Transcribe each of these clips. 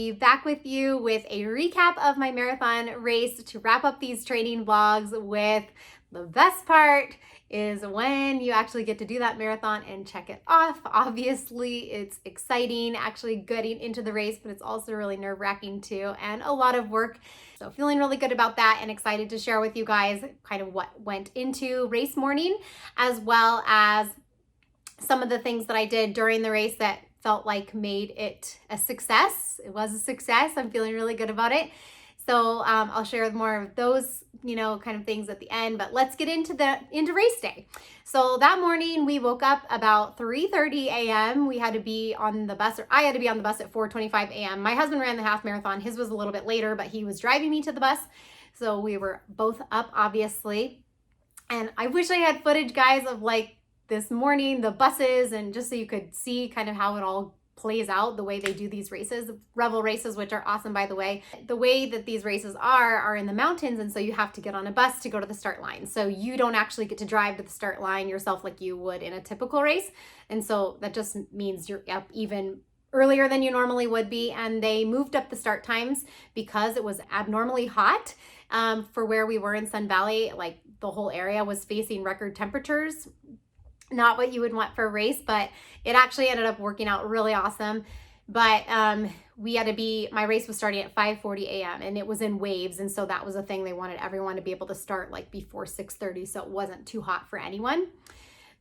be back with you with a recap of my marathon race to wrap up these training vlogs with the best part is when you actually get to do that marathon and check it off. Obviously, it's exciting actually getting into the race, but it's also really nerve-wracking too, and a lot of work. So feeling really good about that and excited to share with you guys kind of what went into race morning, as well as some of the things that I did during the race that felt like made it a success. It was a success. I'm feeling really good about it. So I'll share more of those, kind of things at the end, but let's get into race day. So that morning we woke up about 3:30 a.m. We had to be on the bus, or I had to be on the bus at 4:25 a.m. My husband ran the half marathon. His was a little bit later, but he was driving me to the bus. So we were both up, obviously. And I wish I had footage, guys, of like this morning, the buses, and just so you could see kind of how it all plays out, the way they do these races, Revel races, which are awesome, by the way. The way that these races are in the mountains, and so you have to get on a bus to go to the start line. So you don't actually get to drive to the start line yourself like you would in a typical race. And so that just means you're up even earlier than you normally would be. And they moved up the start times because it was abnormally hot for where we were in Sun Valley. Like the whole area was facing record temperatures. Not what you would want for a race, but it actually ended up working out really awesome. But my race was starting at 5:40 a.m. and it was in waves. And so that was a thing. They wanted everyone to be able to start like before 6:30. So it wasn't too hot for anyone.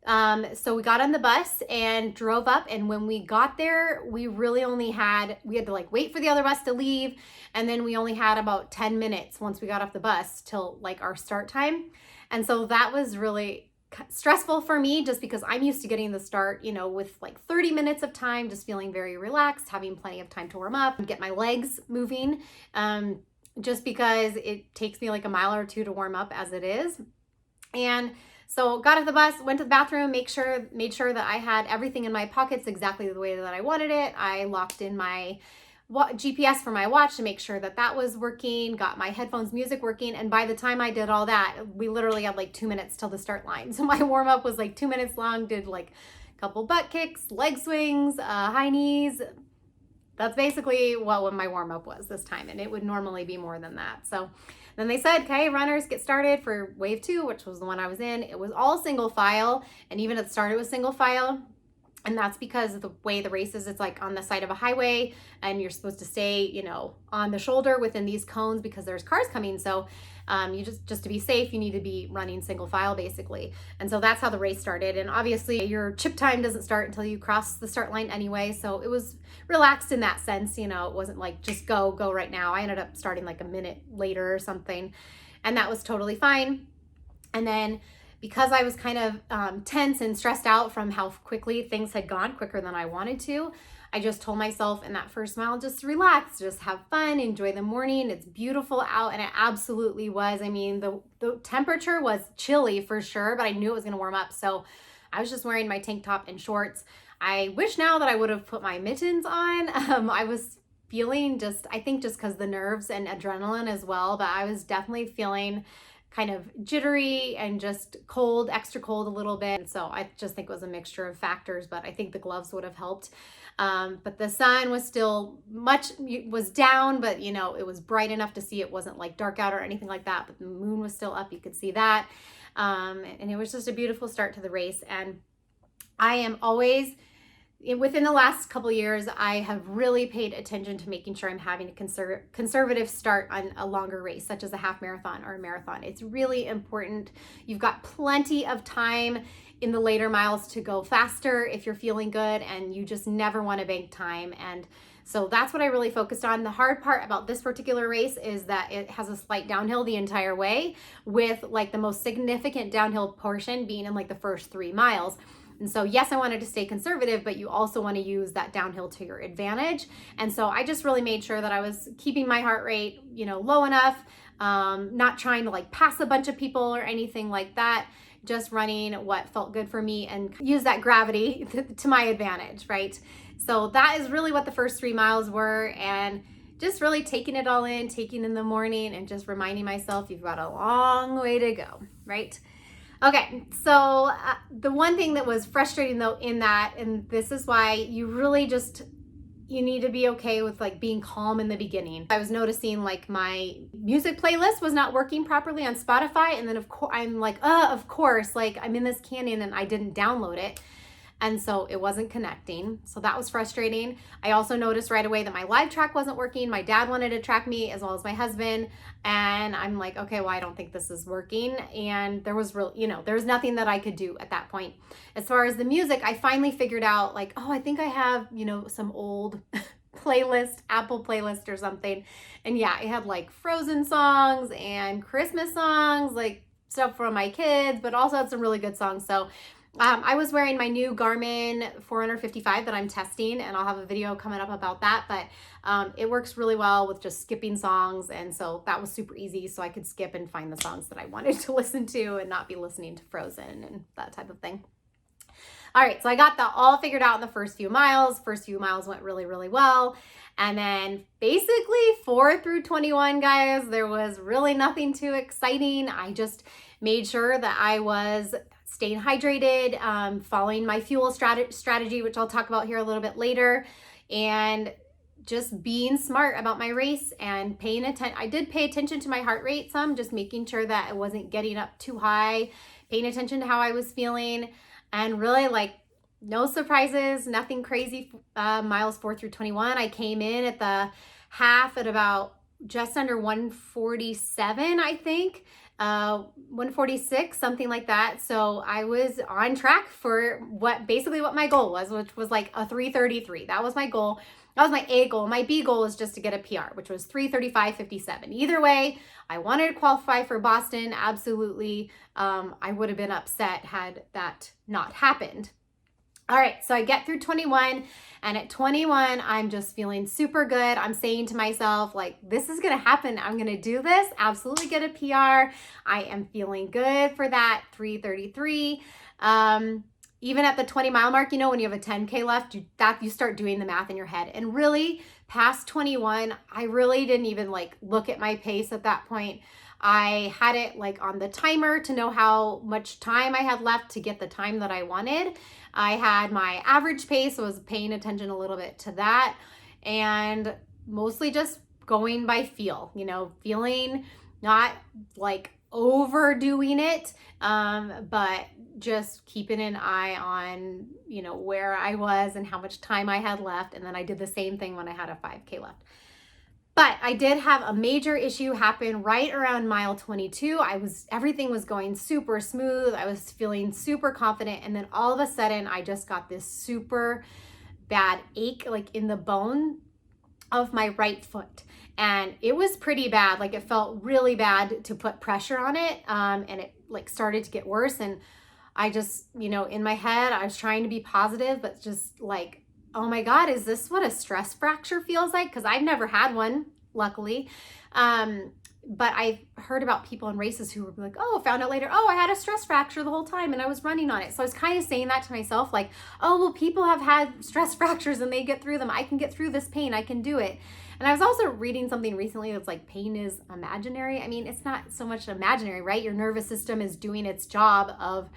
So we got on the bus and drove up. And when we got there, we had to like wait for the other bus to leave. And then we only had about 10 minutes once we got off the bus till like our start time. And so that was really stressful for me, just because I'm used to getting the start, with like 30 minutes of time, just feeling very relaxed, having plenty of time to warm up and get my legs moving, just because it takes me like a mile or two to warm up as it is. And so got off the bus, went to the bathroom, made sure that I had everything in my pockets exactly the way that I wanted it. I locked in my GPS for my watch to make sure that was working, got my headphones music working. And by the time I did all that, we literally had like 2 minutes till the start line. So my warm up was like 2 minutes long, did like a couple butt kicks, leg swings, high knees. That's basically what my warm up was this time. And it would normally be more than that. So then they said, okay, runners, get started for wave 2, which was the one I was in. It was all single file. And even at the start, it was single file. And that's because of the way the race is. It's like on the side of a highway and you're supposed to stay, on the shoulder within these cones because there's cars coming. So you just to be safe, you need to be running single file basically. And so that's how the race started. And obviously your chip time doesn't start until you cross the start line anyway. So it was relaxed in that sense. It wasn't like just go right now. I ended up starting like a minute later or something. And that was totally fine. And then because I was kind of tense and stressed out from how quickly things had gone, quicker than I wanted to, I just told myself in that first mile, just relax, just have fun, enjoy the morning. It's beautiful out, and it absolutely was. I mean, the temperature was chilly for sure, but I knew it was gonna warm up. So I was just wearing my tank top and shorts. I wish now that I would have put my mittens on. I was feeling I think just because the nerves and adrenaline as well, but I was definitely feeling kind of jittery and just cold, extra cold a little bit. So I just think it was a mixture of factors, but I think the gloves would have helped. But the sun was still was down, but it was bright enough to see. It wasn't like dark out or anything like that, but the moon was still up. You could see that. And it was just a beautiful start to the race. And I am always, within the last couple of years, I have really paid attention to making sure I'm having a conservative start on a longer race, such as a half marathon or a marathon. It's really important. You've got plenty of time in the later miles to go faster if you're feeling good, and you just never want to bank time. And so that's what I really focused on. The hard part about this particular race is that it has a slight downhill the entire way, with like the most significant downhill portion being in like the first 3 miles. And so, yes, I wanted to stay conservative, but you also want to use that downhill to your advantage. And so I just really made sure that I was keeping my heart rate, low enough, not trying to like pass a bunch of people or anything like that, just running what felt good for me and use that gravity to my advantage, right? So that is really what the first 3 miles were, and just really taking it all in, taking in the morning and just reminding myself you've got a long way to go, right? Okay, so the one thing that was frustrating though in that, and this is why you really just, you need to be okay with like being calm in the beginning. I was noticing like my music playlist was not working properly on Spotify. And then of course I'm like, of course, like I'm in this canyon and I didn't download it. And so it wasn't connecting. So that was frustrating. I also noticed right away that my live track wasn't working. My dad wanted to track me as well as my husband. And I'm like, okay, well, I don't think this is working. And there was there was nothing that I could do at that point. As far as the music, I finally figured out like, oh, I think I have, some old playlist, Apple playlist or something. And yeah, it had like Frozen songs and Christmas songs, like stuff from my kids, but also had some really good songs. So I was wearing my new Garmin 455 that I'm testing, and I'll have a video coming up about that, but it works really well with just skipping songs, and so that was super easy, so I could skip and find the songs that I wanted to listen to and not be listening to Frozen and that type of thing. All right, so I got that all figured out in the first few miles. First few miles went really, really well. And then basically 4 through 21, guys, there was really nothing too exciting. I just made sure that I was staying hydrated, following my fuel strategy, which I'll talk about here a little bit later, and just being smart about my race and paying attention. I did pay attention to my heart rate some, just making sure that it wasn't getting up too high, paying attention to how I was feeling, and really like no surprises, nothing crazy. Miles 4 through 21, I came in at the half at about just under 147, I think. 146, something like that. So I was on track for basically what my goal was, which was like a 3:33. That was my goal. That was my A goal. My B goal was just to get a PR, which was 3:35.57. Either way, I wanted to qualify for Boston. Absolutely. I would have been upset had that not happened. All right, so I get through 21, and at 21, I'm just feeling super good. I'm saying to myself, like, this is gonna happen. I'm gonna do this, absolutely get a PR. I am feeling good for that 3:33. Even at the 20-mile mark, when you have a 10K left, you start doing the math in your head. And really, past 21, I really didn't even like look at my pace at that point. I had it like on the timer to know how much time I had left to get the time that I wanted. I had my average pace, so I was paying attention a little bit to that, and mostly just going by feel, feeling, not like overdoing it, but just keeping an eye on, where I was and how much time I had left. And then I did the same thing when I had a 5K left. But I did have a major issue happen right around mile 22. Everything was going super smooth. I was feeling super confident. And then all of a sudden I just got this super bad ache, like in the bone of my right foot. And it was pretty bad. Like it felt really bad to put pressure on it. And it like started to get worse. And I just, in my head, I was trying to be positive, but just like, oh my God, is this what a stress fracture feels like? Because I've never had one, luckily. But I've heard about people in races who were like, oh, found out later, oh, I had a stress fracture the whole time and I was running on it. So I was kind of saying that to myself, like, oh, well, people have had stress fractures and they get through them. I can get through this pain. I can do it. And I was also reading something recently that's like pain is imaginary. I mean, it's not so much imaginary, right? Your nervous system is doing its job of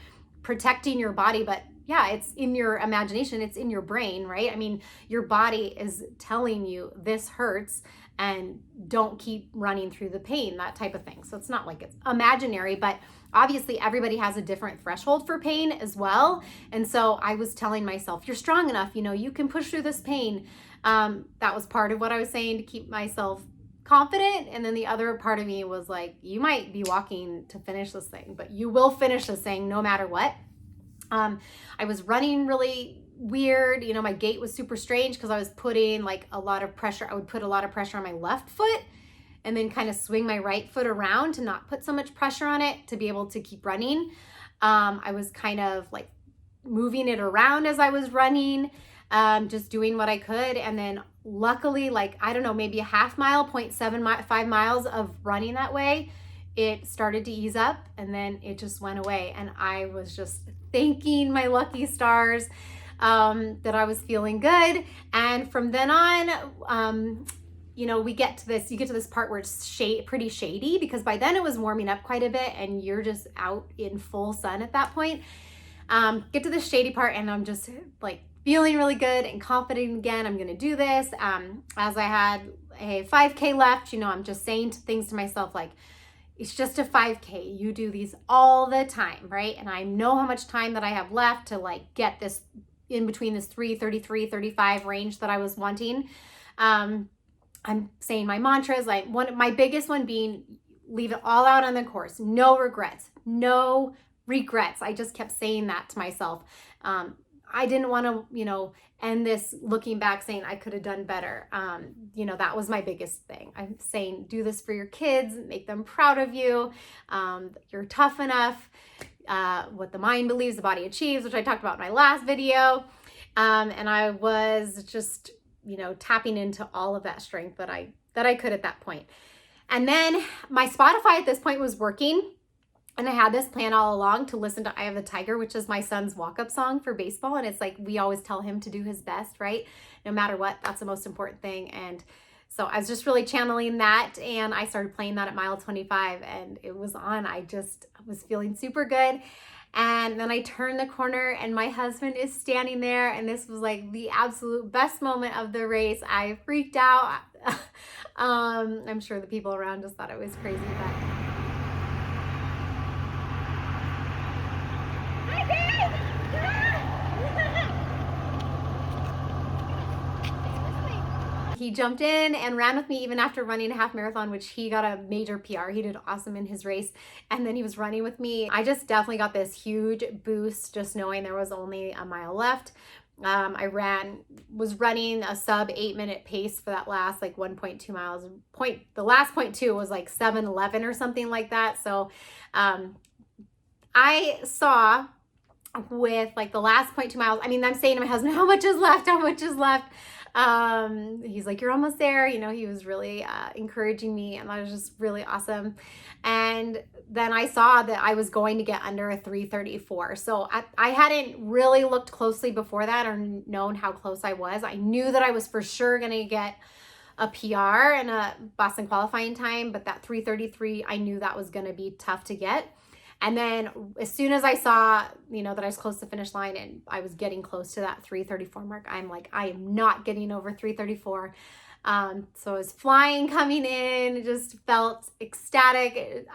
protecting your body, but yeah, it's in your imagination, it's in your brain, right? I mean, your body is telling you this hurts and don't keep running through the pain, that type of thing. So it's not like it's imaginary, but obviously everybody has a different threshold for pain as well. And so I was telling myself, you're strong enough, you can push through this pain. That was part of what I was saying to keep myself confident. And then the other part of me was like, you might be walking to finish this thing, but you will finish this thing no matter what. I was running really weird. My gait was super strange because I was putting like a lot of pressure. I would put a lot of pressure on my left foot and then kind of swing my right foot around to not put so much pressure on it to be able to keep running. I was kind of like moving it around as I was running, just doing what I could. And then luckily, like, I don't know, maybe a half mile, 0.75 miles of running that way, it started to ease up and then it just went away. And I was just thanking my lucky stars that I was feeling good. And from then on, you get to this part where it's pretty shady, because by then it was warming up quite a bit and you're just out in full sun at that point. Get to the shady part and I'm just like feeling really good and confident again. I'm gonna do this. As I had a 5K left, you know, I'm just saying things to myself like, it's just a 5K. You do these all the time, right? And I know how much time that I have left to like get this in between this 3:33, 35 range that I was wanting. I'm saying my mantras, like my biggest one being leave it all out on the course. No regrets, no regrets. I just kept saying that to myself. I didn't want to, you know, end this looking back saying I could have done better. You know, that was my biggest thing. I'm saying do this for your kids, make them proud of you. You're tough enough. What the mind believes, the body achieves, which I talked about in my last video. And I was just, you know, tapping into all of that strength that I could at that point. And then my Spotify at this point was working. And I had this plan all along to listen to Eye of the Tiger, which is my son's walk-up song for baseball. And it's like, we always tell him to do his best, right? No matter what, that's the most important thing. And so I was just really channeling that. And I started playing that at mile 25 and it was on. I just was feeling super good. And then I turned the corner and my husband is standing there. And this was like the absolute best moment of the race. I freaked out. I'm sure the people around just thought it was crazy, but he jumped in and ran with me even after running a half marathon, which he got a major PR. He did awesome in his race. And then he was running with me. I just definitely got this huge boost just knowing there was only a mile left. I was running a sub 8-minute pace for that last like 1.2 miles. The last 0.2 was like 7:11 or something like that. So I saw with like the last 0.2 miles, I mean, I'm saying to my husband, how much is left? How much is left? He's like, you're almost there. You know, he was really encouraging me and that was just really awesome. And then I saw that I was going to get under a 3:34. So I hadn't really looked closely before that or known how close I was. I knew that I was for sure going to get a PR and a Boston qualifying time, but that 3:33, I knew that was going to be tough to get. And then as soon as I saw, you know, that I was close to the finish line and I was getting close to that 3:34 mark, I'm like, I am not getting over 3:34. So I was flying coming in, just felt ecstatic.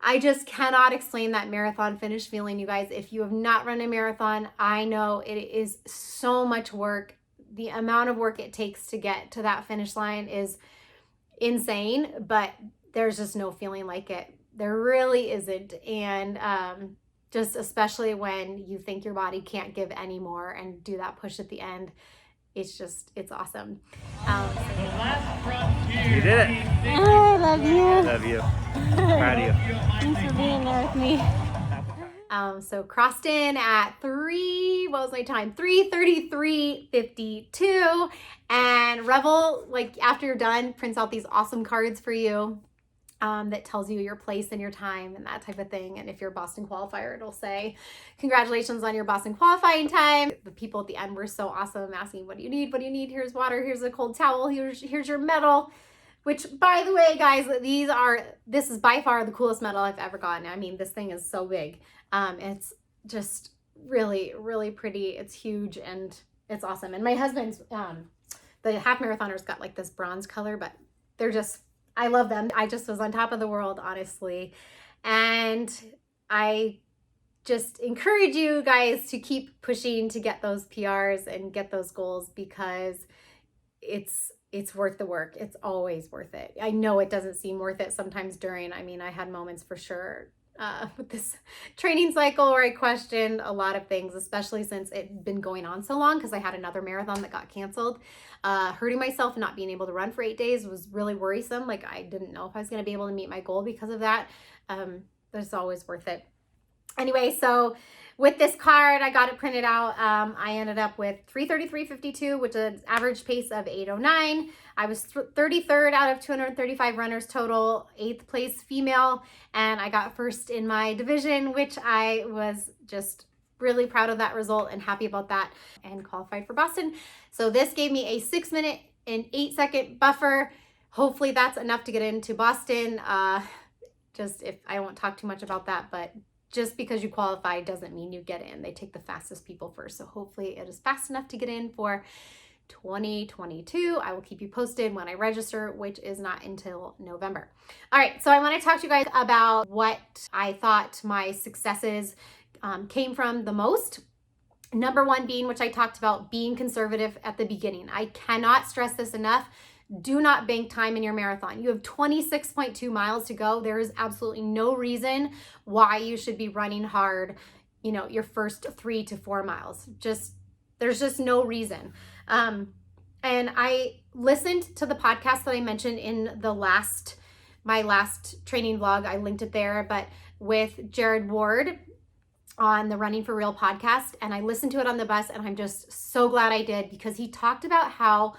I just cannot explain that marathon finish feeling, you guys. If you have not run a marathon, I know it is so much work. The amount of work it takes to get to that finish line is insane, but there's just no feeling like it. There really isn't. And just especially when you think your body can't give any more and do that push at the end, it's awesome. You did it. Oh, I love you. Love you. Proud of you. Thanks for being there with me. So crossed in at what was my time? 3:33:52. And Revel, like after you're done, prints out these awesome cards for you. That tells you your place and your time and that type of thing. And if you're a Boston qualifier, it'll say, congratulations on your Boston qualifying time. The people at the end were so awesome, asking, what do you need? What do you need? Here's water. Here's a cold towel. Here's your medal, which by the way, guys, this is by far the coolest medal I've ever gotten. I mean, this thing is so big. It's just really, really pretty. It's huge and it's awesome. And my husband's, the half marathoners got like this bronze color, but I love them. I just was on top of the world, honestly. And I just encourage you guys to keep pushing to get those PRs and get those goals because it's worth the work. It's always worth it. I know it doesn't seem worth it sometimes during. I mean, I had moments for sure with this training cycle where I questioned a lot of things, especially since it had been going on so long because I had another marathon that got canceled. Hurting myself and not being able to run for 8 days was really worrisome. Like I didn't know if I was going to be able to meet my goal because of that. But it's always worth it. Anyway, so with this card, I got it printed out. I ended up with 3:33:52, which is an average pace of 8:09. I was 33rd out of 235 runners total, 8th place female, and I got first in my division, which I was just really proud of that result and happy about that, and qualified for Boston. So this gave me a 6-minute and 8-second buffer. Hopefully that's enough to get into Boston. If I won't talk too much about that, but just because you qualify doesn't mean you get in. They take the fastest people first. So hopefully it is fast enough to get in for 2022. I will keep you posted when I register, which is not until November. All right, so I want to talk to you guys about what I thought my successes came from the most. Number one being, which I talked about, being conservative at the beginning. I cannot stress this enough. Do not bank time in your marathon. You have 26.2 miles to go. There is absolutely no reason why you should be running hard, your first 3 to 4 miles. There's just no reason. And I listened to the podcast that I mentioned in my last training vlog. I linked it there, but with Jared Ward on the Running for Real podcast. And I listened to it on the bus, and I'm just so glad I did, because he talked about how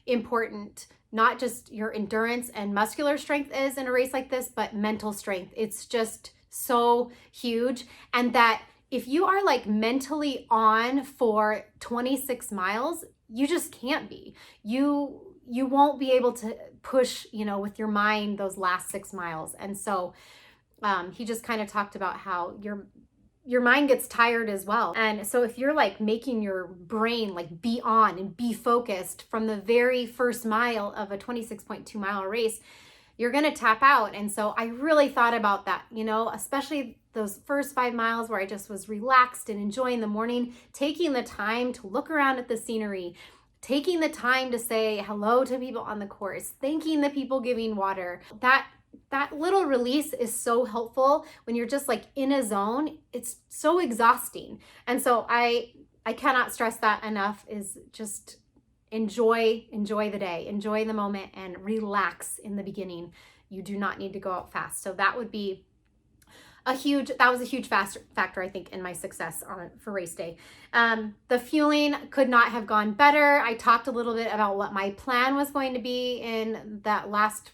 important not just your endurance and muscular strength is in a race like this, but mental strength. It's just so huge. And that if you are like mentally on for 26 miles, you just can't be. You won't be able to push, with your mind those last 6 miles. And so he just kind of talked about how your mind gets tired as well. And so if you're like making your brain like be on and be focused from the very first mile of a 26.2 mile race, you're going to tap out. And so I really thought about that, especially those first 5 miles where I just was relaxed and enjoying the morning, taking the time to look around at the scenery, taking the time to say hello to people on the course, thanking the people giving water. That little release is so helpful when you're just like in a zone. It's so exhausting. And so I cannot stress that enough, is just enjoy the day, enjoy the moment, and relax in the beginning. You do not need to go out fast. So that was a huge factor, I think, in my success for race day. The fueling could not have gone better. I talked a little bit about what my plan was going to be in that last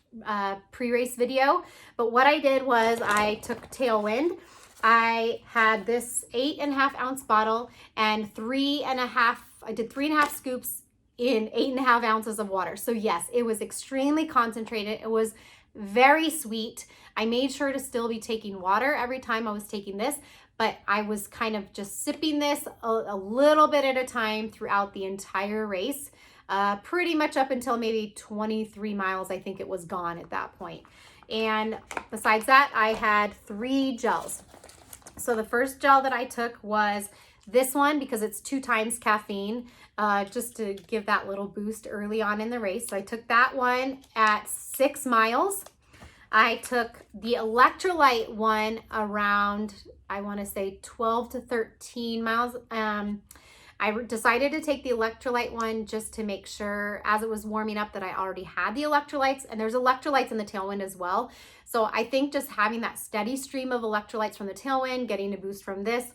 pre-race video. But what I did was I took Tailwind. I had this 8.5 ounce bottle and I did 3.5 scoops in 8.5 ounces of water. So yes, it was extremely concentrated. It was very sweet. I made sure to still be taking water every time I was taking this, but I was kind of just sipping this a little bit at a time throughout the entire race, pretty much up until maybe 23 miles. I think it was gone at that point. And besides that, I had 3 gels. So the first gel that I took was this one, because it's 2 times caffeine, just to give that little boost early on in the race. So I took that one at 6 miles. I took the electrolyte one around, I want to say 12 to 13 miles. I decided to take the electrolyte one just to make sure, as it was warming up, that I already had the electrolytes. And there's electrolytes in the Tailwind as well. So I think just having that steady stream of electrolytes from the Tailwind, getting a boost from this,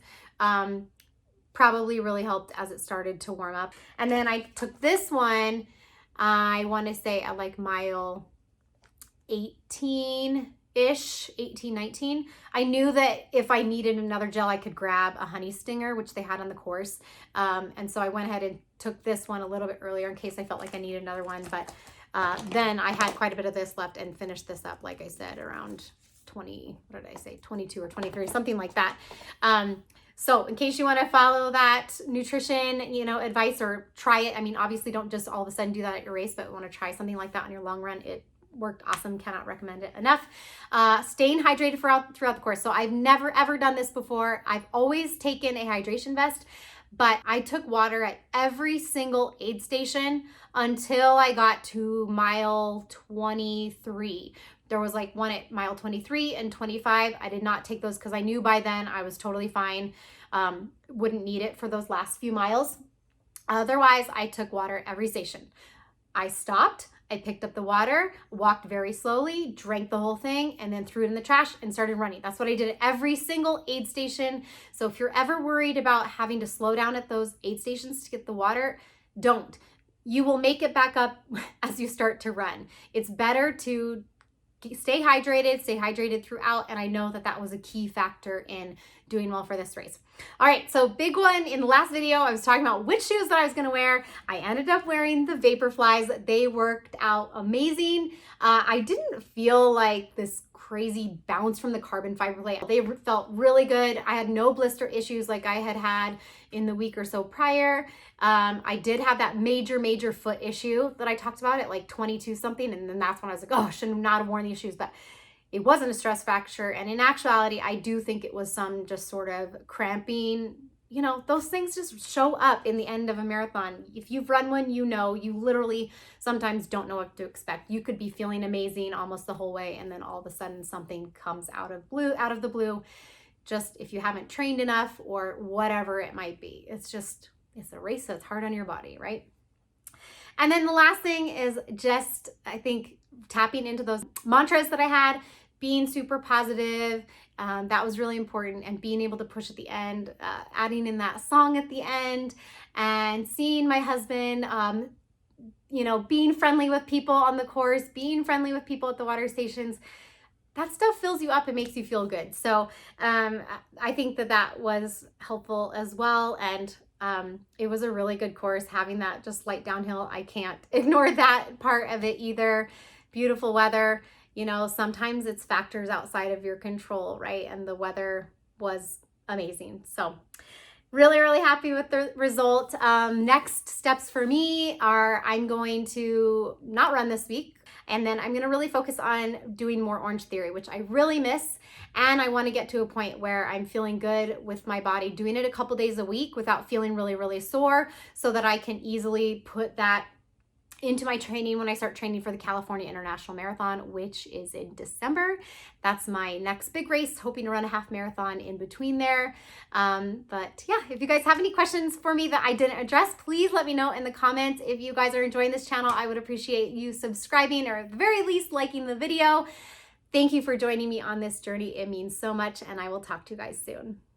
probably really helped as it started to warm up. And then I took this one, I want to say at like mile 18-ish, 18, 19. I knew that if I needed another gel, I could grab a honey stinger, which they had on the course. And so I went ahead and took this one a little bit earlier in case I felt like I needed another one. But then I had quite a bit of this left and finished this up, like I said, around 22 or 23, something like that. So in case you want to follow that nutrition, advice, or try it. I mean, obviously don't just all of a sudden do that at your race, but want to try something like that on your long run. It worked awesome. Cannot recommend it enough. Staying hydrated throughout the course. So I've never ever done this before. I've always taken a hydration vest, but I took water at every single aid station until I got to mile 23. There was like one at mile 23 and 25. I did not take those because I knew by then I was totally fine. Wouldn't need it for those last few miles. Otherwise, I took water at every station. I stopped, I picked up the water, walked very slowly, drank the whole thing, and then threw it in the trash and started running. That's what I did at every single aid station. So if you're ever worried about having to slow down at those aid stations to get the water, don't. You will make it back up as you start to run. It's better to stay hydrated throughout. And I know that that was a key factor in doing well for this race. All right, so big one in the last video, I was talking about which shoes that I was gonna wear. I ended up wearing the Vaporflies. They worked out amazing. I didn't feel like this crazy bounce from the carbon fiber plate. They felt really good. I had no blister issues like I had in the week or so prior. I did have that major foot issue that I talked about at like 22 something. And then that's when I was like, oh, I should not have worn these shoes. But it wasn't a stress fracture. And in actuality, I do think it was some just sort of cramping. You know, those things just show up in the end of a marathon. If you've run one, you know, you literally sometimes don't know what to expect. You could be feeling amazing almost the whole way, and then all of a sudden something comes out of the blue, just if you haven't trained enough or whatever it might be. It's a race that's hard on your body, right? And then the last thing is just, I think, tapping into those mantras that I had, being super positive. That was really important, and being able to push at the end, adding in that song at the end, and seeing my husband, you know, being friendly with people on the course, being friendly with people at the water stations. That stuff fills you up and makes you feel good. So I think that was helpful as well. And it was a really good course, having that just light downhill. I can't ignore that part of it either. Beautiful weather. You know, sometimes it's factors outside of your control, right? And the weather was amazing. So really happy with the result. Next steps for me are I'm going to not run this week. And then I'm going to really focus on doing more Orange Theory, which I really miss. And I want to get to a point where I'm feeling good with my body, doing it a couple days a week without feeling really sore, so that I can easily put that into my training when I start training for the California International Marathon, which is in December. That's my next big race, hoping to run a half marathon in between there. But yeah, if you guys have any questions for me that I didn't address, please let me know in the comments. If you guys are enjoying this channel, I would appreciate you subscribing, or at the very least liking the video. Thank you for joining me on this journey. It means so much, and I will talk to you guys soon.